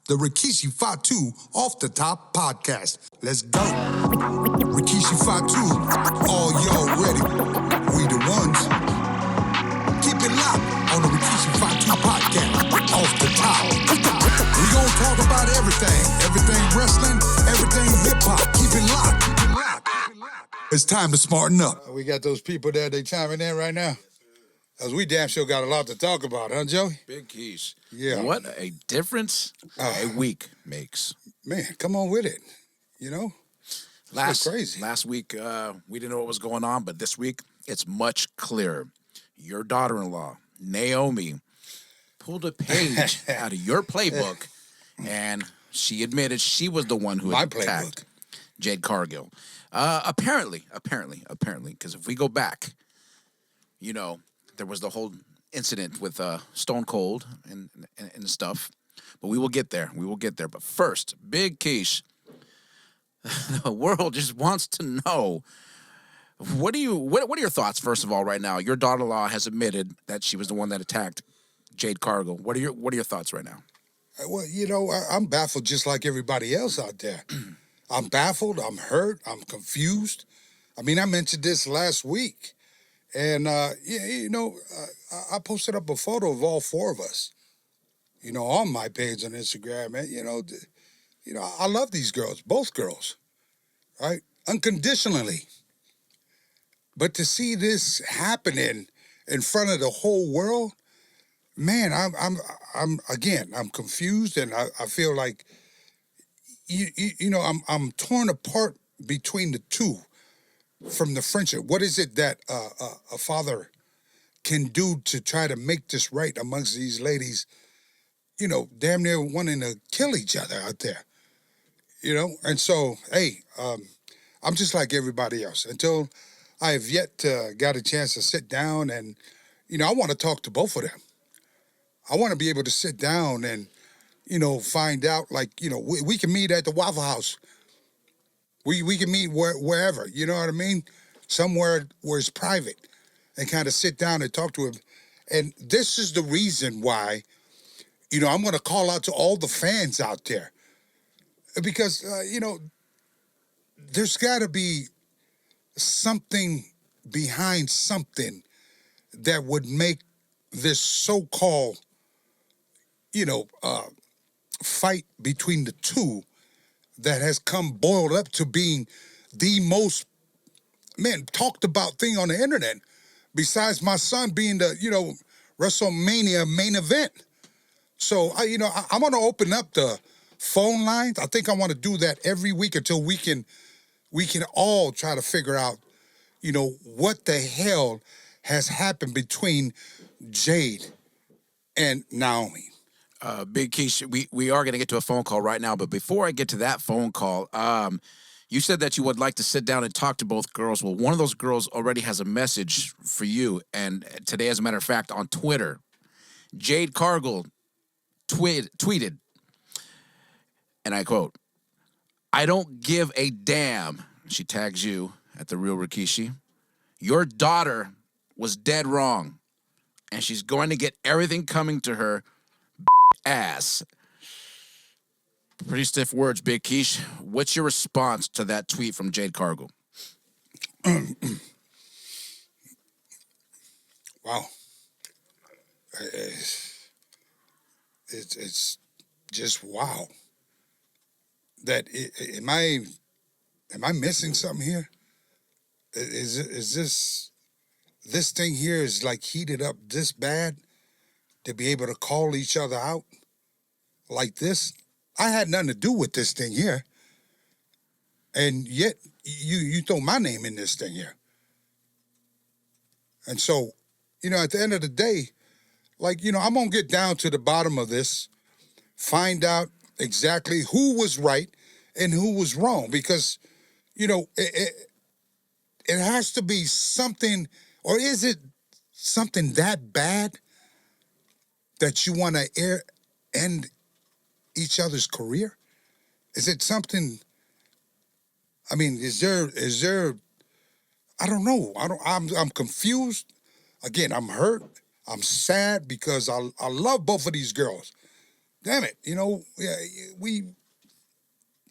the Rikishi Fatu Off the Top podcast. Let's go. Rikishi Fatu, all y'all ready? We the ones. Keep it locked on the Rikishi Fatu podcast. Off the Top. We gonna talk about everything wrestling, everything hip-hop. Keep it locked. It's time to smarten up. We got those people there, they chiming in right now. Because we damn sure got a lot to talk about, huh, Joey? Big keys. Yeah. What a difference a week makes. Man, come on with it. You know? Crazy. Last week, we didn't know what was going on, but this week, it's much clearer. Your daughter-in-law, Naomi, pulled a page out of your playbook, and she admitted she was the one who attacked Jade Cargill. Apparently, because if we go back, you know, there was the whole incident with Stone Cold and stuff. But we will get there. But first, Big Keish, the world just wants to know, what are your thoughts, first of all, right now? Your daughter-in-law has admitted that she was the one that attacked Jade Cargill. What are your thoughts right now? Well, you know, I'm baffled just like everybody else out there. I'm baffled, I'm hurt, I'm confused. I mean, I mentioned this last week. And, I posted up a photo of all four of us, you know, on my page on Instagram. And, you know, I love these girls, both girls, right? Unconditionally. But to see this happening in front of the whole world, man, I'm confused, and I feel like, I'm torn apart between the two. From the friendship, what is it that a father can do to try to make this right amongst these ladies, you know, damn near wanting to kill each other out there, you know? And so, hey, I'm just like everybody else. Until I have yet got a chance to sit down and, you know, I want to talk to both of them. I want to be able to sit down and, you know, find out, like, you know, we can meet at the Waffle House. We can meet wherever, you know what I mean? Somewhere where it's private, and kind of sit down and talk to him. And this is the reason why, you know, I'm going to call out to all the fans out there. Because, you know, there's got to be something behind something that would make this so-called, you know, fight between the two that has come boiled up to being the most, talked about thing on the internet, besides my son being the, you know, WrestleMania main event. So, I want to open up the phone lines. I think I want to do that every week until we can all try to figure out, you know, what the hell has happened between Jade and Naomi. Big Keish, we are going to get to a phone call right now, but before I get to that phone call, you said that you would like to sit down and talk to both girls. Well, one of those girls already has a message for you, and today, as a matter of fact, on Twitter, Jade Cargill tweeted, and I quote, "I don't give a damn," she tags you at The Real Rikishi, "your daughter was dead wrong, and she's going to get everything coming to her ass." Pretty stiff words, Big Keish. What's your response to that tweet from Jade Cargill? Wow. It's just wow. That am I missing something here? Is this thing here is like heated up this bad to be able to call each other out like this? I had nothing to do with this thing here. And yet you throw my name in this thing here. And so, you know, at the end of the day, like, you know, I'm going to get down to the bottom of this, find out exactly who was right and who was wrong. Because, you know, it has to be something, or is it something that bad that you want to end each other's career? Is it something, I mean, is there, I don't know. I'm confused. Again, I'm hurt. I'm sad because I love both of these girls. damn it,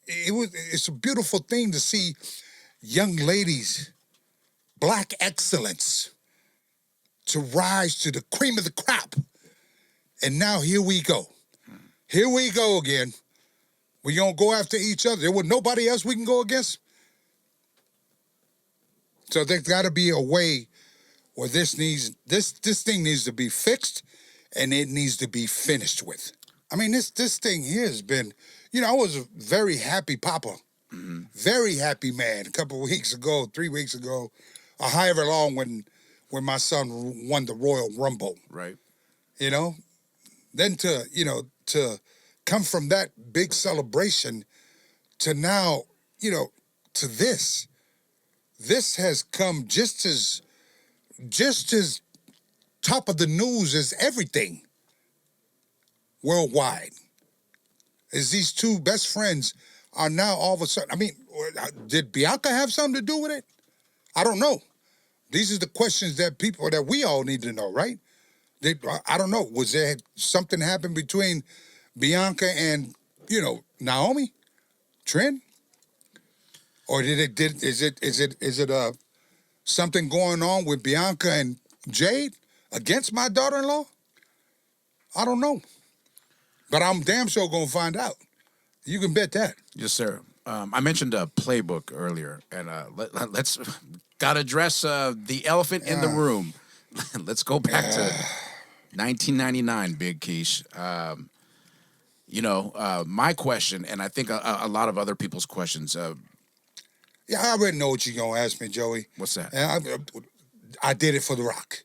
it's a beautiful thing to see young ladies, black excellence, to rise to the cream of the crop. And now here we go. Here we go again. We gonna go after each other. There was nobody else we can go against. So there's got to be a way where this thing needs to be fixed, and it needs to be finished with. I mean, this thing here has been, I was a very happy papa, very happy man. A couple of weeks ago, 3 weeks ago, or however long when my son won the Royal Rumble. Right. Then to come from that big celebration to now, to this. This has come just as top of the news as everything worldwide. As these two best friends are now all of a sudden, I mean, did Bianca have something to do with it? I don't know. These are the questions that we all need to know, right? I don't know. Was there something happen between Bianca and, Naomi? Trent? Or is it something going on with Bianca and Jade against my daughter-in-law? I don't know. But I'm damn sure going to find out. You can bet that. Yes, sir. I mentioned a playbook earlier, and let's got to address the elephant in the room. Let's go back to 1999, Big Keish. My question, and I think a lot of other people's questions. Yeah, I already know what you're going to ask me, Joey. What's that? And I did it for The Rock.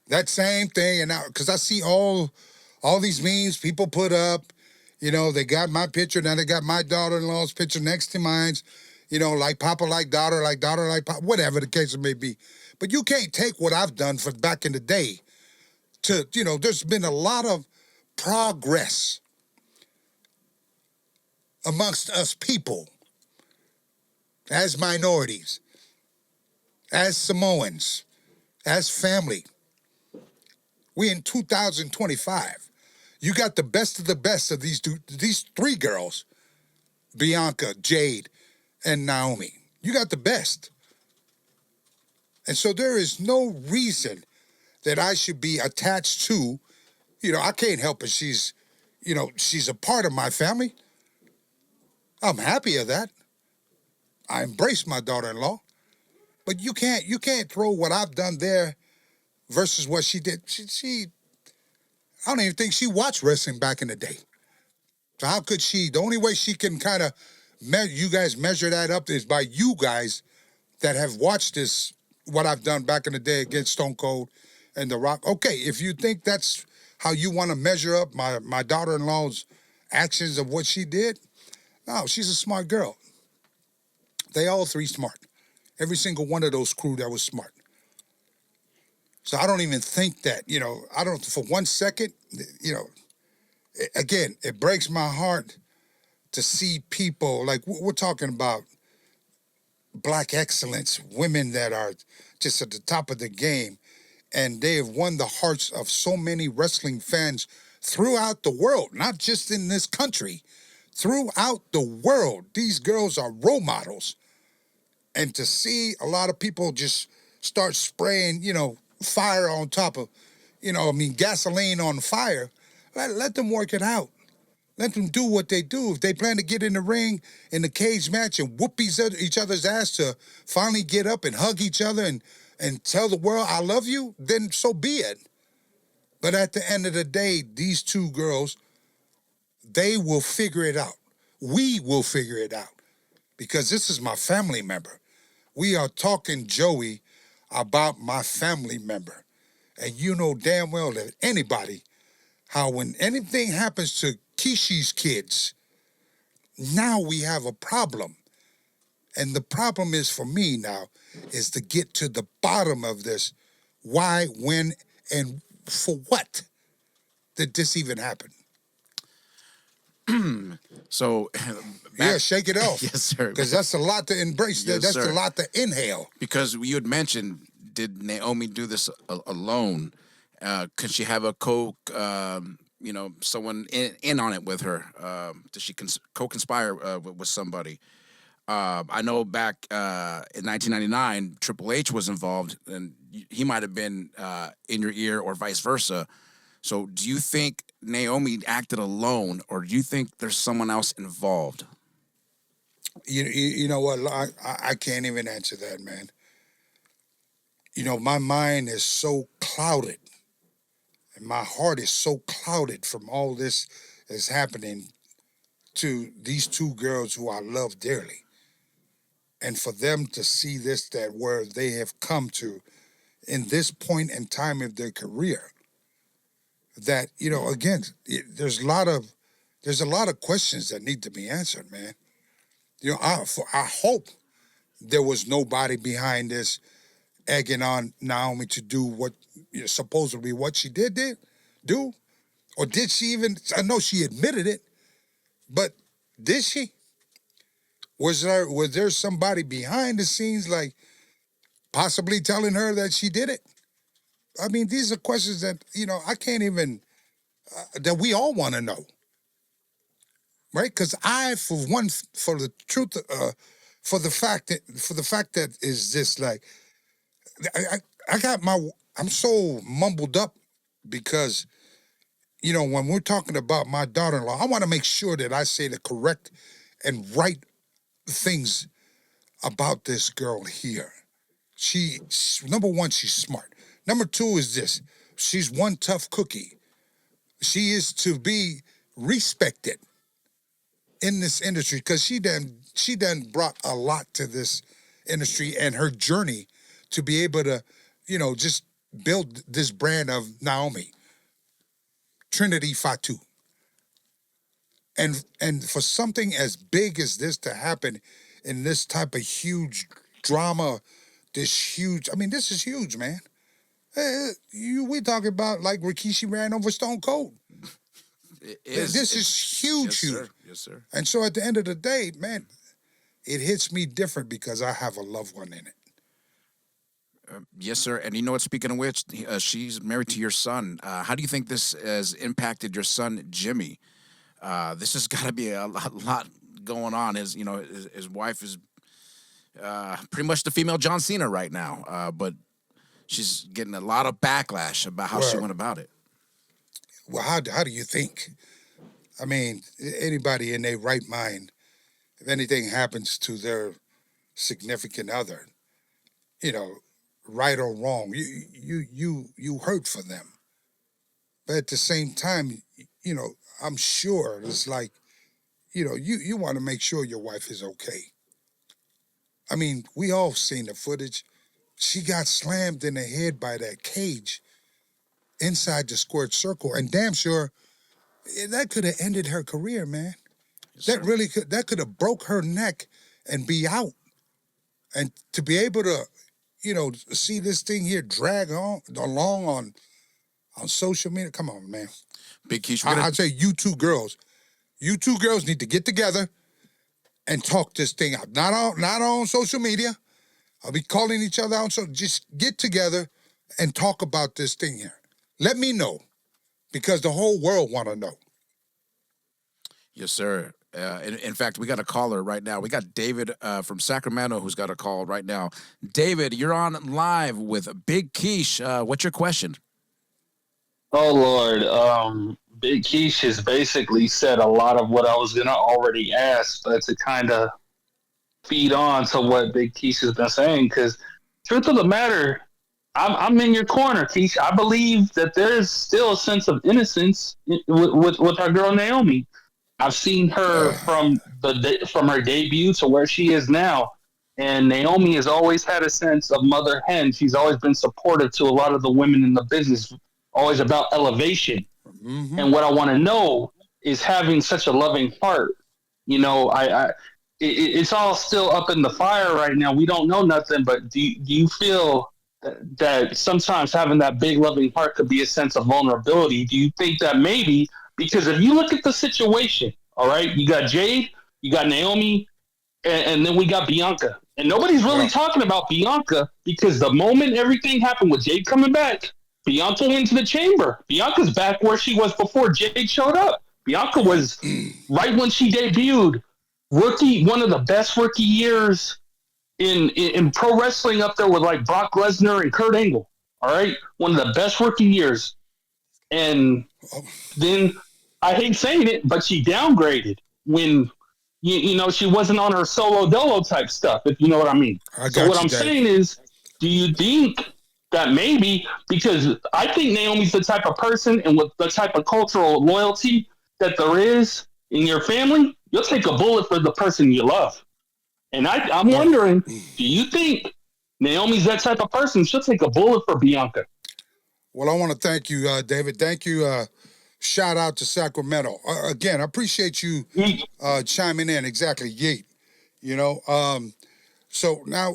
That same thing, and because I see all these memes people put up, they got my picture, now they got my daughter-in-law's picture next to mine, like papa, like daughter, like papa, whatever the case may be. But you can't take what I've done for back in the day to, there's been a lot of progress amongst us people as minorities, as Samoans, as family. We in 2025. You got the best of these three girls, Bianca, Jade, and Naomi. You got the best. And so there is no reason that I should be attached to, I can't help it. She's a part of my family. I'm happy of that. I embrace my daughter-in-law. But you can't throw what I've done there versus what she did. She I don't even think she watched wrestling back in the day. So how could she? The only way she can kind of you guys measure that up is by you guys that have watched this, what I've done back in the day against Stone Cold and The Rock. Okay, if you think that's how you want to measure up my daughter-in-law's actions of what she did, no, she's a smart girl. They all three smart. Every single one of those crew that was smart. So I don't even think that, I don't, for 1 second, again, it breaks my heart to see people, like we're talking about black excellence, women that are just at the top of the game, and they have won the hearts of so many wrestling fans throughout the world, not just in this country, throughout the world. These girls are role models. And to see a lot of people just start spraying, fire on top of, gasoline on fire, let them work it out. Let them do what they do. If they plan to get in the ring, in the cage match, and whoop each other's ass to finally get up and hug each other and tell the world, I love you, then so be it. But at the end of the day, these two girls, they will figure it out. We will figure it out. Because this is my family member. We are talking, Joey, about my family member. And you know damn well that anybody, how when anything happens to Kishi's kids, now we have a problem. And the problem is for me now is to get to the bottom of this. Why, when, and for what did this even happen? So, yeah, shake it off. Yes, sir. Because that's a lot to embrace. Yes, that's sir. a lot to inhale. Because you had mentioned, did Naomi do this alone? Could she have a someone in on it with her? Does she co-conspire with somebody? I know back in 1999, Triple H was involved, and he might have been in your ear or vice versa. So do you think Naomi acted alone, or do you think there's someone else involved? You know what? I can't even answer that, man. My mind is so clouded, and my heart is so clouded from all this that's happening to these two girls who I love dearly. And for them to see this, that where they have come to in this point in time of their career, that, again, there's a lot of questions that need to be answered, man. I hope there was nobody behind this egging on Naomi to do what supposedly what she did do, or did she even? I know she admitted it, but did she? Was there somebody behind the scenes, like possibly telling her that she did it? I mean, these are questions that I can't even that we all want to know, right? Because for the truth, for the fact that is this, like, I'm so mumbled up because when we're talking about my daughter-in-law, I want to make sure that I say the correct and right things about this girl here. Number one, she's smart. Number two is this: she's one tough cookie. She is to be respected in this industry because she done brought a lot to this industry and her journey to be able to, just build this brand of Naomi, Trinity Fatu. And for something as big as this to happen in this type of huge drama, this is huge, man. We talking about like Rikishi ran over Stone Cold. This is huge, yes, huge. Sir. Yes, sir. And so at the end of the day, man, it hits me different because I have a loved one in it. Yes, sir. And you know what? Speaking of which, she's married to your son. How do you think this has impacted your son, Jimmy? This has got to be a lot going on. His wife is pretty much the female John Cena right now, but she's getting a lot of backlash about how she went about it. Well, how do you think? I mean, anybody in their right mind, if anything happens to their significant other, right or wrong, you hurt for them. But at the same time, I'm sure it's like, you want to make sure your wife is okay. I mean, we all seen the footage. She got slammed in the head by that cage inside the squared circle, and damn sure that could have ended her career, man. Yes, That could have broke her neck and be out. And to be able to, see this thing here drag along on social media, come on, man. Big Keish, I'd say you two girls need to get together and talk this thing out. Not on social media. I'll be calling each other out. So just get together and talk about this thing here. Let me know, because the whole world want to know. Yes, sir. In fact, we got a caller right now. We got David from Sacramento who's got a call right now. David, you're on live with Big Keish. What's your question? Oh, Lord. Big Keish has basically said a lot of what I was going to already ask, but to kind of feed on to what Big Keish has been saying, because truth of the matter, I'm in your corner, Keish. I believe that there's still a sense of innocence with our girl Naomi. I've seen her from her debut to where she is now, and Naomi has always had a sense of mother hen. She's always been supportive to a lot of the women in the business, always about elevation. Mm-hmm. And what I want to know is, having such a loving heart, it's all still up in the fire right now. We don't know nothing, but do you feel that sometimes having that big loving heart could be a sense of vulnerability? Do you think that maybe, because if you look at the situation, all right, you got Jade, you got Naomi, and then we got Bianca. And nobody's really talking about Bianca, because the moment everything happened with Jade coming back, Bianca went to the chamber. Bianca's back where she was before Jade showed up. Bianca was right when she debuted. One of the best rookie years in pro wrestling, up there with like Brock Lesnar and Kurt Angle. All right, one of the best rookie years. And then I hate saying it, but she downgraded when she wasn't on her solo dolo type stuff, if you know what I mean. So what I'm saying is, do you think that maybe, because I think Naomi's the type of person and with the type of cultural loyalty that there is in your family, you'll take a bullet for the person you love. And I'm wondering, do you think Naomi's that type of person? She'll take a bullet for Bianca. Well, I want to thank you, David. Thank you. Shout out to Sacramento. Again, I appreciate you chiming in. Exactly, Yeet. So now,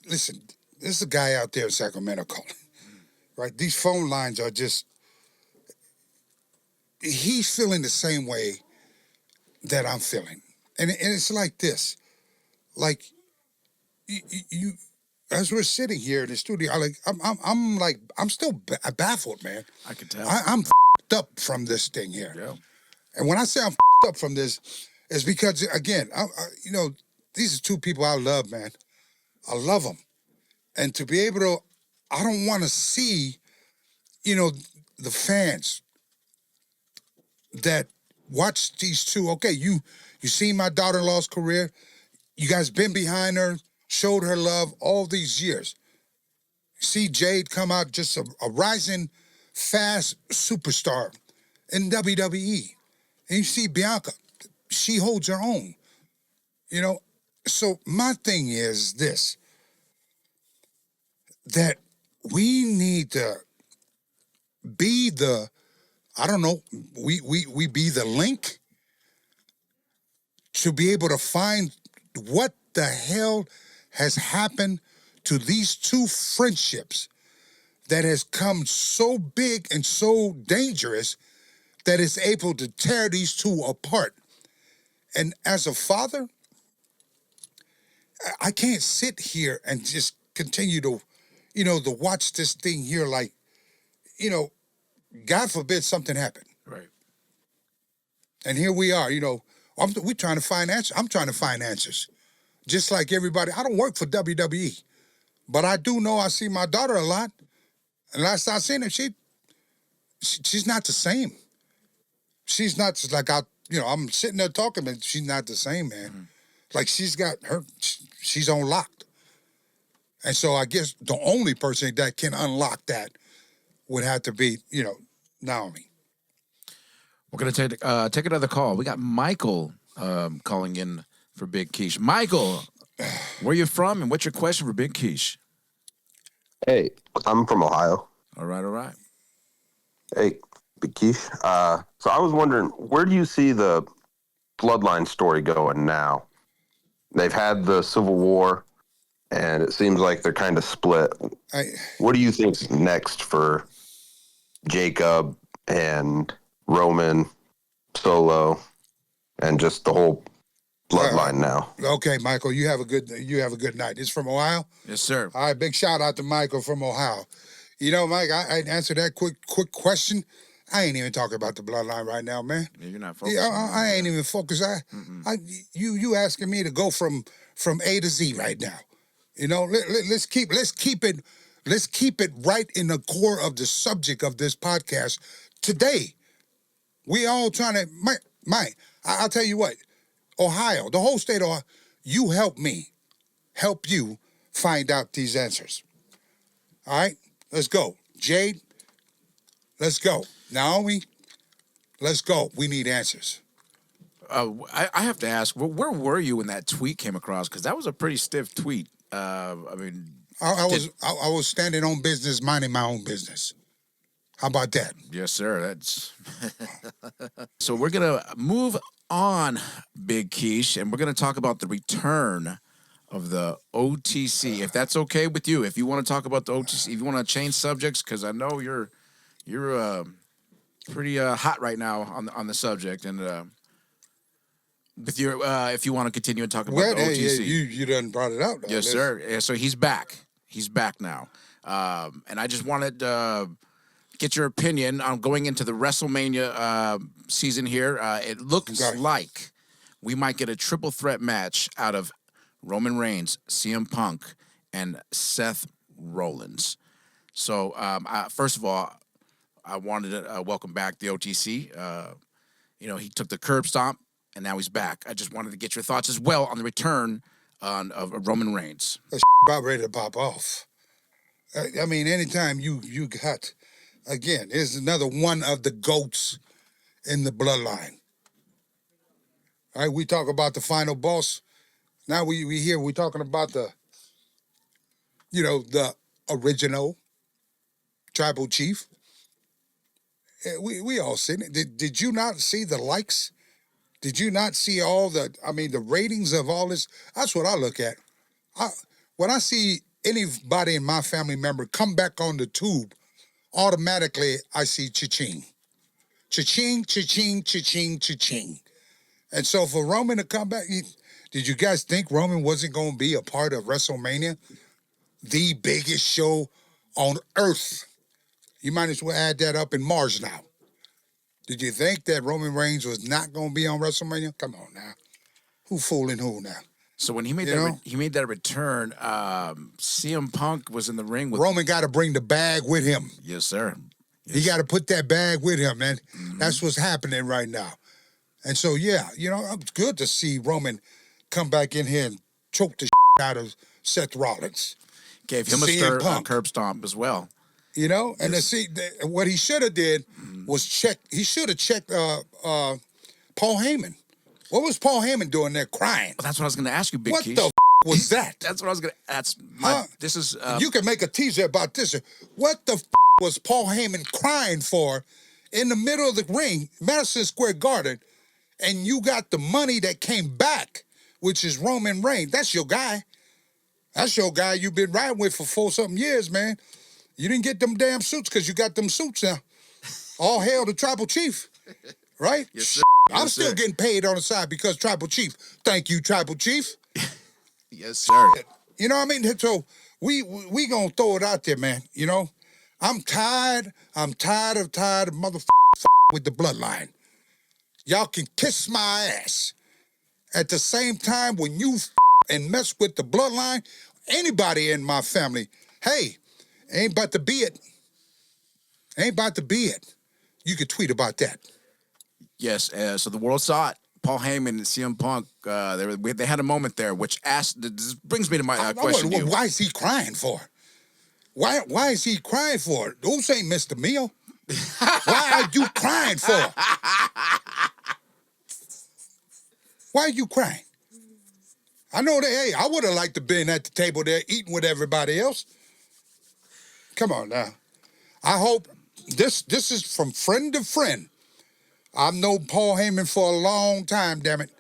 listen, there's a guy out there in Sacramento calling, right? These phone lines are just, he's feeling the same way that I'm feeling. And it's like this, like you as we're sitting here in the studio, I'm still baffled, man. I can tell. I'm f***ed up from this thing here. Yeah. And when I say I'm f***ed up from this, it's because, again, these are two people I love, man. I love them. And to be able to, I don't want to see, the fans that watch these two. Okay, you see my daughter-in-law's career. You guys been behind her, showed her love all these years. See Jade come out just a rising, fast superstar in WWE. And you see Bianca, she holds her own. So my thing is this, that we need to be the, we be the link to be able to find what the hell has happened to these two friendships that has come so big and so dangerous that it's able to tear these two apart. And as a father, I can't sit here and just continue to, to watch this thing here like, God forbid something happened. Right. And here we are, we're trying to find answers. I'm trying to find answers. Just like everybody. I don't work for WWE, but I do know I see my daughter a lot. And last I seen her, she's not the same. She's not just like I'm sitting there talking, but she's not the same, man. Mm-hmm. Like she's unlocked. And so I guess the only person that can unlock that would have to be, Naomi. We're going to take another call. We got Michael calling in for Big Quiche. Michael, where you from and what's your question for Big Quiche? Hey, I'm from Ohio. All right. Hey, Big Quiche. So I was wondering, where do you see the Bloodline story going now? They've had the Civil War, and it seems like they're kind of split. What do you think's next for Jacob and Roman, Solo, and just the whole Bloodline now? Okay, Michael, you have a good night. It's from Ohio? Yes, sir. All right, big shout out to Michael from Ohio. Mike, I answered that quick question. I ain't even talking about the Bloodline right now, man. Yeah, you're not focused. I ain't even focused. You asking me to go from A to Z right now. Let's keep it right in the core of the subject of this podcast today. We all trying to, Mike, I'll tell you what, Ohio, the whole state of Ohio, you help you find out these answers. All right, let's go. Jade, let's go. Naomi, let's go. We need answers. I have to ask, where were you when that tweet came across? Because that was a pretty stiff tweet. I was standing on business, minding my own business. How about that? Yes, sir. That's so we're gonna move on, Big Quiche, and we're gonna talk about the return of the OTC. If that's okay with you, if you want to talk about the OTC, if you want to change subjects, because I know you're pretty hot right now on the subject, and with your if you want to continue and talk about the OTC, you done brought it out. Though. Yes, sir. Yeah, so he's back. He's back now. And I just wanted to get your opinion on going into the WrestleMania season here. It looks like we might get a triple threat match out of Roman Reigns, CM Punk, and Seth Rollins. So, first of all, I wanted to welcome back the OTC. He took the curb stomp, and now he's back. I just wanted to get your thoughts as well on the return of Roman Reigns. That's about ready to pop off. I mean, anytime you got, again, here's another one of the GOATs in the bloodline. All right, we talk about the final boss. Now we're talking about the original tribal chief. We all seen it. Did you not see the likes? Did you not see the ratings of all this? That's what I look at. When I see anybody in my family member come back on the tube, automatically I see cha-ching. Cha-ching, cha-ching, cha-ching, cha-ching. And so for Roman to come back, did you guys think Roman wasn't going to be a part of WrestleMania? The biggest show on Earth. You might as well add that up in Mars now. Did you think that Roman Reigns was not going to be on WrestleMania? Come on now. Who fooling who now? So when he made that return, CM Punk was in the ring with Roman. Got to bring the bag with him. Yes, sir. Yes. He got to put that bag with him, man. Mm-hmm. That's what's happening right now. And so, it's good to see Roman come back in here and choke the out of Seth Rollins. Gave him a curb stomp as well. And to see what he should have did was check. He should have checked Paul Heyman. What was Paul Heyman doing there crying? Well, that's what I was going to ask you, Big What Keish. the was that? That's what I was going to... This is... You can make a teaser about this. What the was Paul Heyman crying for in the middle of the ring, Madison Square Garden, and you got the money that came back, which is Roman Reigns. That's your guy. That's your guy you've been riding with for 4-something years, man. You didn't get them damn suits because you got them suits now. All hail the Tribal Chief, right? Yes, sir. I'm still getting paid on the side because Tribal Chief. Thank you, Tribal Chief. Yes, sir. You know what I mean? So we gonna throw it out there, man. I'm tired of motherfucking with the bloodline. Y'all can kiss my ass. At the same time, when you and mess with the bloodline, anybody in my family, hey, ain't about to be it. Ain't about to be it. You could tweet about that. Yes, so the world saw it. Paul Heyman and CM Punk, they had a moment there, which this brings me to my question. Why is he crying for? Why is he crying for? Those ain't missed a meal. Why are you crying for? Why are you crying? I know that, hey, I would have liked to been at the table there eating with everybody else. Come on now. I hope this is from friend to friend. I've known Paul Heyman for a long time, damn it.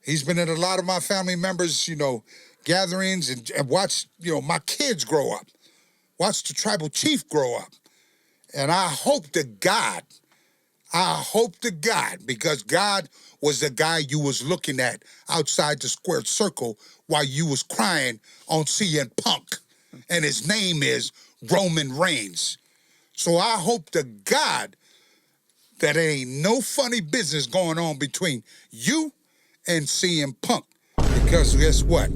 He's been at a lot of my family members, gatherings and watched, my kids grow up. Watched the Tribal Chief grow up. And I hope to God, because God was the guy you was looking at outside the square circle while you was crying on CM Punk. And his name is Roman Reigns. So I hope to God that there ain't no funny business going on between you and CM Punk. Because guess what?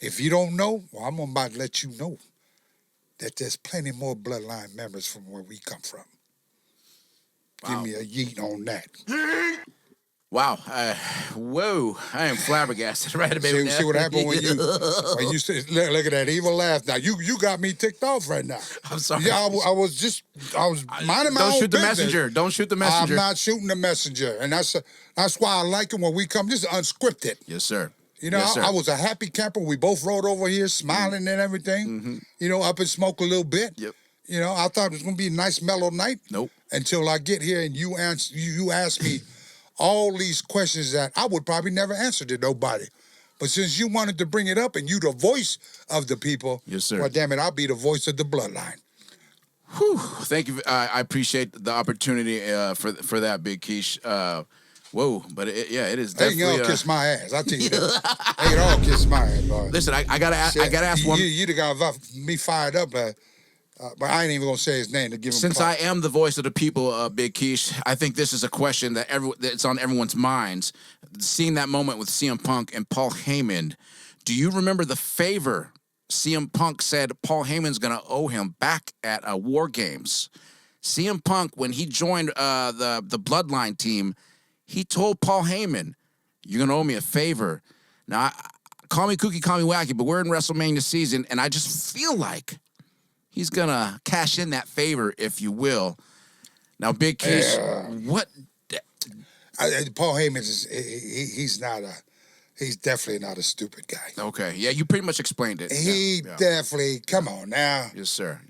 If you don't know, well, I'm about to let you know that there's plenty more bloodline members from where we come from. Wow. Give me a yeet on that. Wow. Whoa. I am flabbergasted right about now. See what happened when you look at that evil laugh. Now, you got me ticked off right now. I'm sorry. Yeah, I was minding my own business. Don't shoot the messenger. Don't shoot the messenger. I'm not shooting the messenger. And that's why I like it when we come. This is unscripted. Yes, sir. Yes, I was a happy camper. We both rode over here smiling and everything. Mm-hmm. Up and smoke a little bit. Yep. I thought it was going to be a nice mellow night. Nope. Until I get here and you ask me all these questions that I would probably never answer to nobody. But since you wanted to bring it up and you the voice of the people, yes, sir. Well, damn it, I'll be the voice of the bloodline. Whew. Thank you. I appreciate the opportunity for that, Big Keish. Whoa, but it is They can definitely. all kiss my ass. I tell you that. They can all kiss my ass, boy. Listen, I gotta ask one. You the guy got me fired up, but I ain't even gonna say his name to give him. Since I am the voice of the people, Big Keish, I think this is a question that's on everyone's minds. Seeing that moment with CM Punk and Paul Heyman, do you remember the favor CM Punk said Paul Heyman's gonna owe him back at War Games? CM Punk, when he joined the Bloodline team, he told Paul Heyman, "You're gonna owe me a favor." Now, call me kooky, call me wacky, but we're in WrestleMania season, and I just feel like he's gonna cash in that favor, if you will. Now, Big Keish, what? Paul Heyman he's definitely not a stupid guy. Okay, yeah, you pretty much explained it. He definitely, come on now. Yes, sir.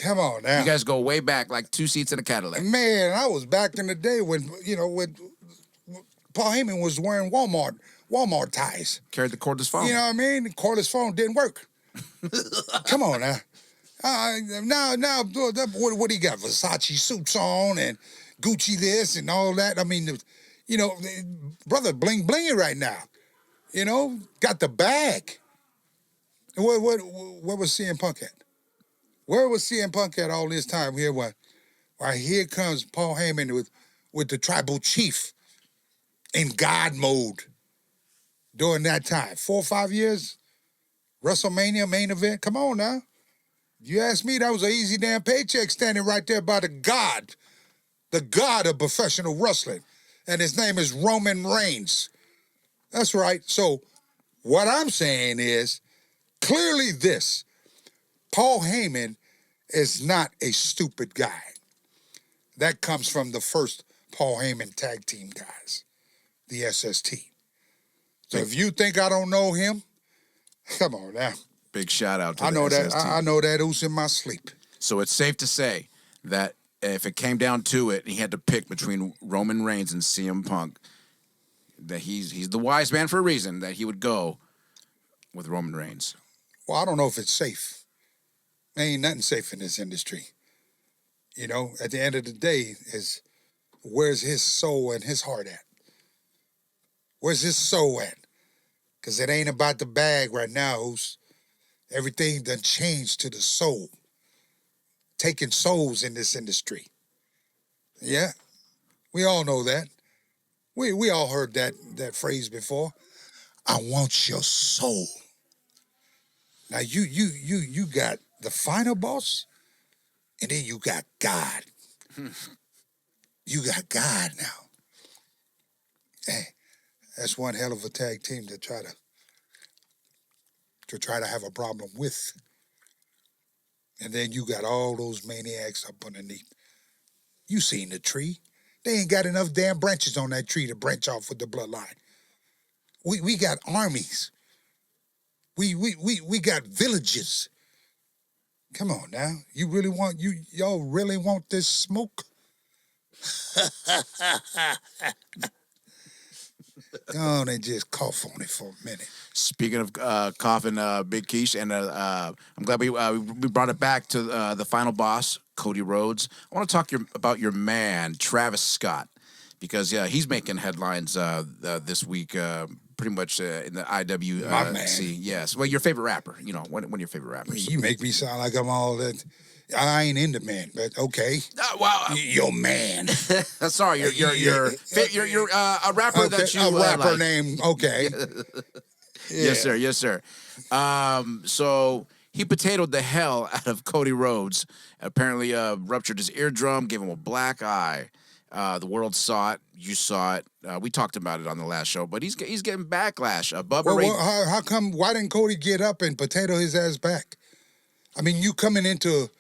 Come on now. You guys go way back, like 2 seats in a Cadillac. Man, I was back in the day when Paul Heyman was wearing Walmart ties. Carried the cordless phone. You know what I mean? The cordless phone didn't work. Come on now. Now, what he got? Versace suits on and Gucci this and all that. I mean, brother, bling blinging right now. Got the bag. Where was CM Punk at? Where was CM Punk at all this time? Here comes Paul Heyman with the tribal chief in God mode during that time. 4 or 5 years, WrestleMania main event. Come on now. You ask me, that was an easy damn paycheck standing right there by the God of professional wrestling. And his name is Roman Reigns. That's right. So what I'm saying is, clearly Paul Heyman is not a stupid guy. That comes from the first Paul Heyman tag team guys, the SST. So if you think I don't know him, come on now. Big shout out to I know the that. SST. I know that who's in my sleep. So it's safe to say that if it came down to it, he had to pick between Roman Reigns and CM Punk, that he's the wise man for a reason, that he would go with Roman Reigns. Well, I don't know if it's safe. There ain't nothing safe in this industry. At the end of the day, where's his soul and his heart at? Where's his soul at? Because it ain't about the bag right now. Everything done changed to the soul. Taking souls in this industry. Yeah, we all know that. We all heard that phrase before. I want your soul. Now you got the final boss, and then you got God. You got God now. Hey, that's one hell of a tag team to try to have a problem with. And then you got all those maniacs up underneath. You seen the tree. They ain't got enough damn branches on that tree to branch off with the bloodline. We got armies. We got villages. Come on now. Y'all really want this smoke? Go on and just cough on it for a minute. Speaking of coughing, Big Keish, and I'm glad we brought it back to the final boss, Cody Rhodes. I want to talk about your man, Travis Scott, because he's making headlines this week, pretty much in the IWC. My man. Yes. Well, your favorite rapper. One of your favorite rappers. You make me sound like I'm all that. I ain't into men, but okay. Your man. Sorry, you're a rapper okay, that you a rapper like. name. Okay. Yeah. Yes, sir. So he potatoed the hell out of Cody Rhodes. Apparently, ruptured his eardrum, gave him a black eye. The world saw it. You saw it. We talked about it on the last show, but he's getting backlash. How come? Why didn't Cody get up and potato his ass back? I mean, you coming into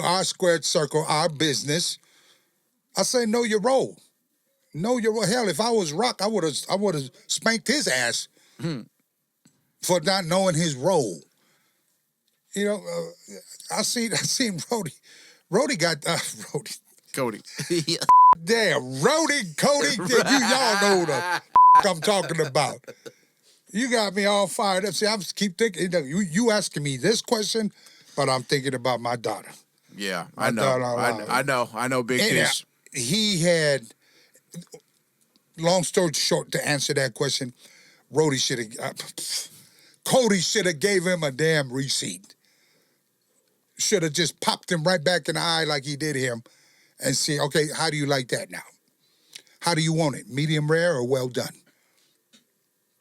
our squared circle, our business. I say know your role. Know your role. Hell, if I was Rock, I would have spanked his ass for not knowing his role. I seen Rhodey. Rhodey got Rhodey. Cody. Damn, Rhodey, Cody. Y'all know the I'm talking about. You got me all fired up. See, I keep thinking. You asking me this question, but I'm thinking about my daughter. Yeah, I know. I know, Big Fish. He had long story short, to answer that question, Cody should have gave him a damn receipt. Should have just popped him right back in the eye like he did him and see, okay, how do you like that now? How do you want it? Medium rare or well done?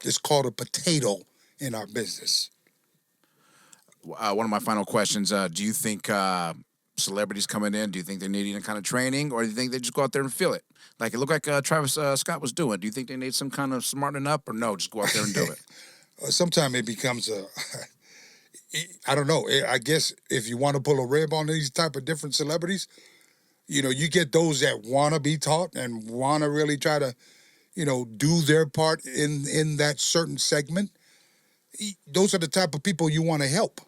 It's called a potato in our business. One of my final questions, do you think celebrities coming in, do you think they need any kind of training, or do you think they just go out there and feel it? Like it looked like Travis Scott was doing. Do you think they need some kind of smartening up, or no, just go out there and do it? Sometimes it becomes I don't know. I guess if you want to pull a rib on these type of different celebrities, you get those that want to be taught and want to really try to, do their part in that certain segment. Those are the type of people you want to help.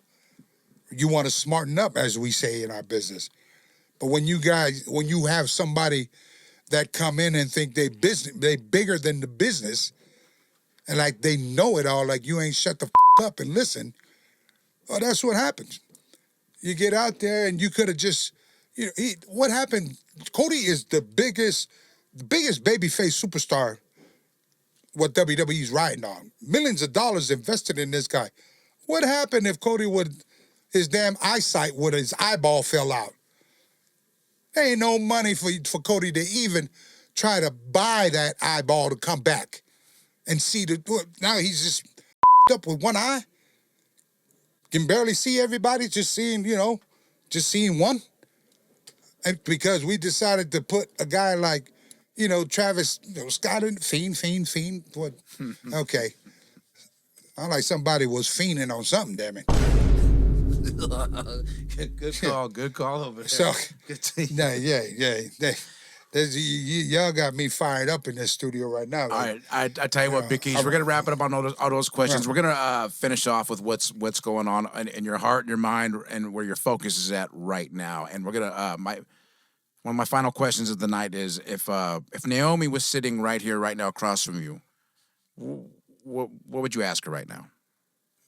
You want to smarten up, as we say in our business. But when you have somebody that come in and think they bigger than the business, and like they know it all, like you ain't shut the up and listen, well, that's what happens. You get out there and you could have just, what happened? Cody is the biggest babyface superstar what WWE's riding on. Millions of dollars invested in this guy. What happened if Cody his damn eyesight his eyeball fell out? There ain't no money for Cody to even try to buy that eyeball to come back and see now he's just up with one eye. Can barely see everybody, just seeing one. And because we decided to put a guy like, Travis Scott in fiend. What? Okay. I like somebody was fiending on something, damn it. Good call over there. So, y'all got me fired up in this studio right now. All right, I tell you what, Big Keys, we're gonna wrap it up on all those questions. We're gonna finish off with what's going on in your heart and your mind and where your focus is at right now. And we're gonna one of my final questions of the night is if Naomi was sitting right here, right now, across from you, what would you ask her right now?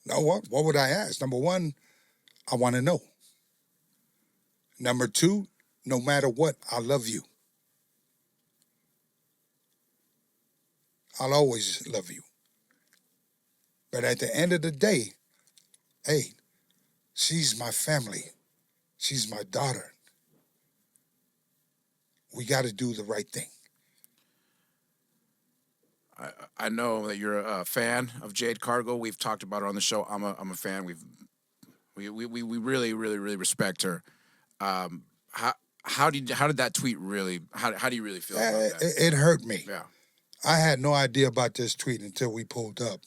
No, what would I ask? Number one, I want to know. Number two, no matter what, I love you. I'll always love you. But at the end of the day, hey, she's my family. She's my daughter. We got to do the right thing. I know that you're a fan of Jade Cargill. We've talked about her on the show. I'm a fan. We really respect her. How did that tweet really? How do you really feel about that? It hurt me. Yeah. I had no idea about this tweet until we pulled up.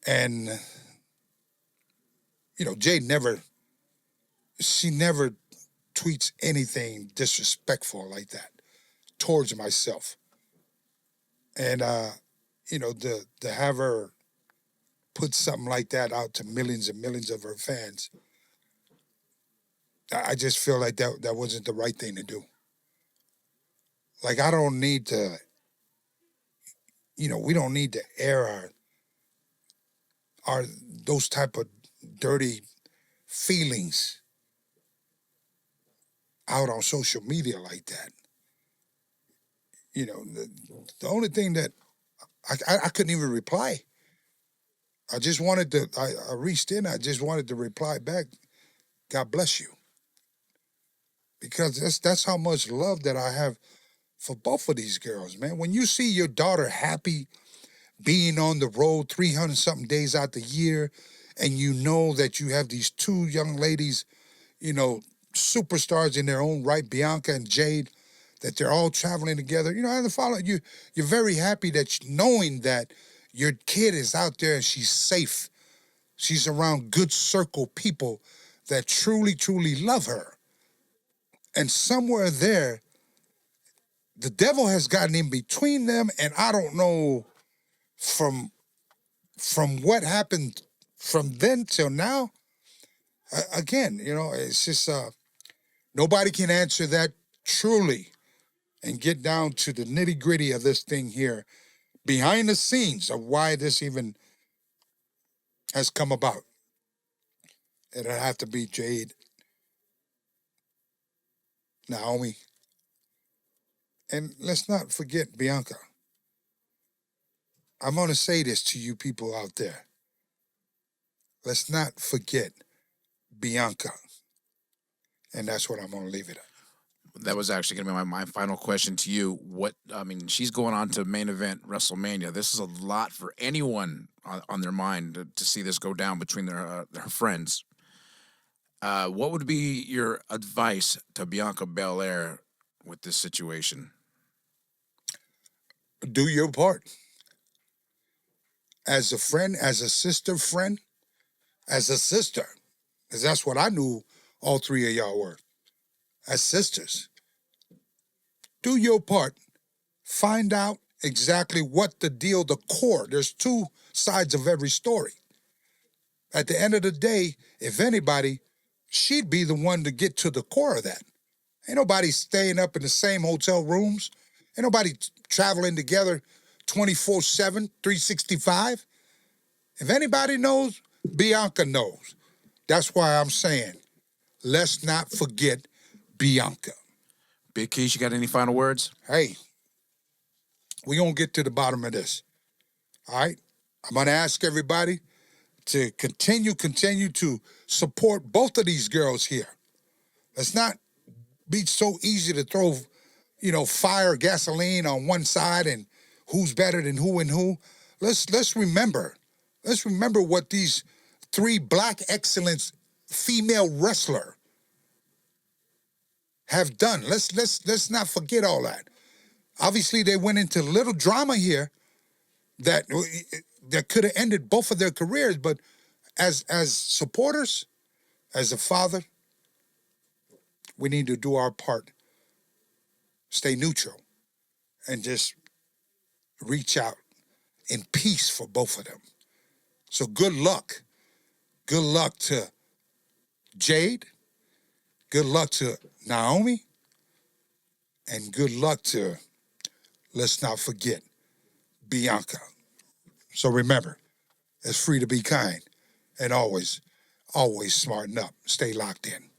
And, Jade never tweets anything disrespectful like that towards myself. And, to have her put something like that out to millions and millions of her fans, I just feel like that wasn't the right thing to do. Like, I don't need to, we don't need to air our those type of dirty feelings out on social media like that. The only thing that I couldn't even reply. I just wanted to, I reached in, I just wanted to reply back, God bless you. Because that's how much love that I have for both of these girls, man. When you see your daughter happy being on the road 300-something days out the year, and you know that you have these two young ladies, superstars in their own right, Bianca and Jade, that they're all traveling together. I follow you. You're very happy that knowing that your kid is out there and she's safe. She's around good circle people that truly, truly love her. And somewhere there, the devil has gotten in between them, and I don't know from what happened from then till now. Again, it's just nobody can answer that truly and get down to the nitty-gritty of this thing here, behind the scenes of why this even has come about. It'll have to be Jade, Naomi, and let's not forget Bianca. I'm going to say this to you people out there. Let's not forget Bianca. And that's what I'm going to leave it at. That was actually going to be my final question to you. She's going on to main event WrestleMania. This is a lot for anyone on their mind to see this go down between their friends. What would be your advice to Bianca Belair with this situation? Do your part. As a friend, as a sister friend, as a sister. Because that's what I knew all three of y'all were. As sisters. Do your part. Find out exactly what the deal, the core. There's two sides of every story. At the end of the day, if anybody, she'd be the one to get to the core of that. Ain't nobody staying up in the same hotel rooms. Ain't nobody traveling together 24/7, 365. If anybody knows, Bianca knows. That's why I'm saying, let's not forget Bianca. Big Keys, you got any final words? Hey, we're going to get to the bottom of this. All right? I'm going to ask everybody to continue to support both of these girls here. Let's not be so easy to throw, fire, gasoline on one side and who's better than who and who. Let's remember. Let's remember what these three black excellence female wrestler have done. Let's not forget all that. Obviously, they went into little drama here that could have ended both of their careers, but as supporters, as a father, we need to do our part. Stay neutral and just reach out in peace for both of them. So good luck. Good luck to Jade. Good luck to Naomi. And good luck to, let's not forget, Bianca. So remember, it's free to be kind. And always smarten up. Stay locked in.